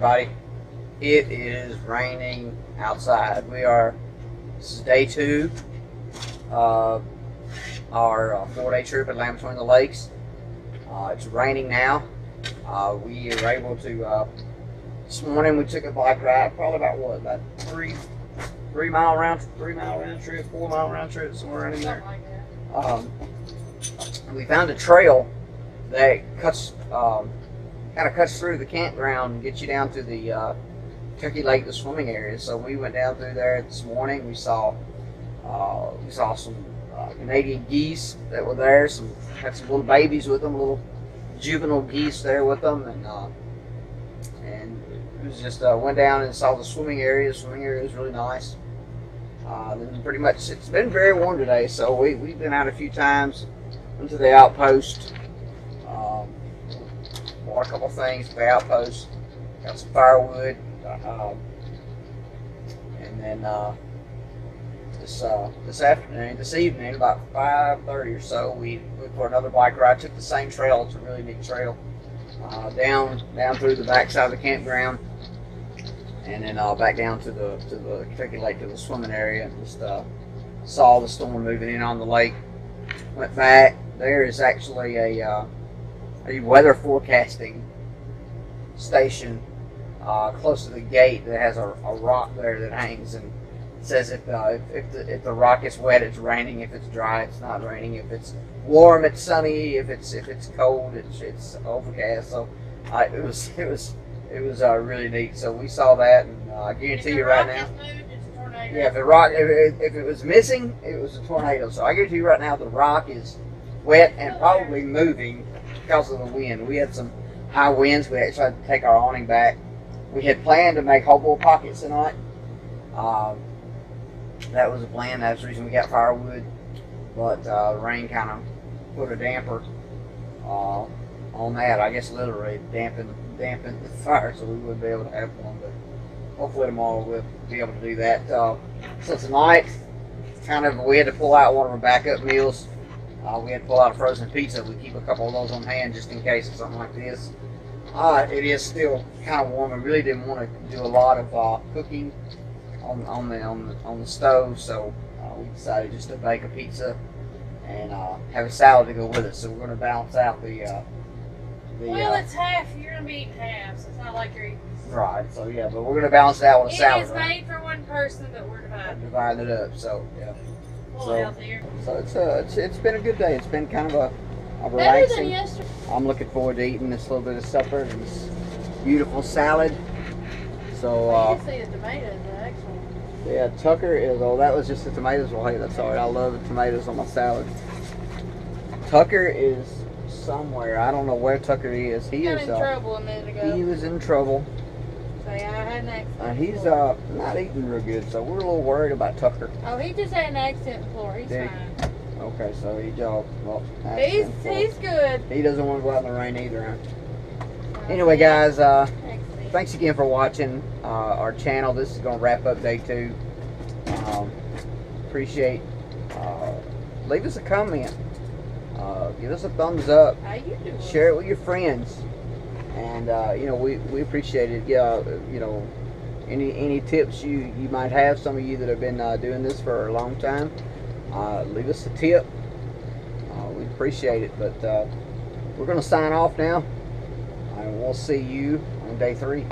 everybody. It is raining outside. This is day 2 of our 4-day trip at Land Between the Lakes. It's raining now. We were able to, this morning we took a bike ride, probably about 3 mile round trip, 4 mile round trip, somewhere in there. We found a trail that kind of cuts through the campground and gets you down to the Turkey Lake, the swimming area. So we went down through there this morning. We saw some Canadian geese that were there. Had some little babies with them, little juvenile geese there with them, and it was just went down and saw the swimming area. The swimming area was really nice. Then pretty much it's been very warm today, so we've been out a few times into the outpost. Bought a couple things for the outpost. Got some firewood, and then this evening about 5:30 or so, we went for another bike ride. Took the same trail. It's a really neat trail down through the backside of the campground, and then back down to the Kentucky Lake, to the swimming area, and just saw the storm moving in on the lake. Went back. There is actually a weather forecasting station close to the gate that has a rock there that hangs, and it says if the rock is wet, it's raining. If it's dry, it's not raining. If it's warm, it's sunny. If it's cold, it's overcast. So it was really neat. So we saw that, and I guarantee you right now. Yeah, if it was missing, it was a tornado. So I guarantee you right now, the rock is wet and probably moving because of the wind. We had some high winds. We actually had to take our awning back. We had planned to make hobo pockets tonight. That was the plan. That's the reason we got firewood. But the rain kind of put a damper on that. I guess literally dampened the fire, so we wouldn't be able to have one. But hopefully tomorrow we'll be able to do that. So tonight, we had to pull out one of our backup meals. We had to pull out a frozen pizza. We keep a couple of those on hand just in case of something like this. It is still kind of warm. I really didn't want to do a lot of cooking on the stove, so we decided just to bake a pizza and have a salad to go with it. So we're going to balance out the well, it's half. You're going to be eating half, so it's not like you're eating. Right. So yeah, but we're going to balance it out with a salad. It is made for one person, but we're dividing it up. So yeah. So it's been a good day. It's been kind of a relaxing. Better than yesterday. I'm looking forward to eating this little bit of supper and this beautiful salad. So you can see the tomatoes, actually. Yeah, Tucker is. Oh, that was just the tomatoes. Well, hey, that's all right. I love the tomatoes on my salad. Tucker is somewhere. I don't know where Tucker is. He got is in trouble a minute ago. He was in trouble. So yeah, I had an accident. He's not eating real good, so we're a little worried about Tucker. Oh, he just had an accident before. He's fine. Okay, so he's good. He doesn't want to go out in the rain either, huh? Anyway, guys, thanks again for watching our channel. This is going to wrap up day 2. Appreciate. Leave us a comment. Give us a thumbs up. How you doing? Share it with your friends. And we appreciate it. Yeah, any tips you might have. Some of you that have been doing this for a long time, leave us a tip. We appreciate it. But we're going to sign off now, and we'll see you on day 3.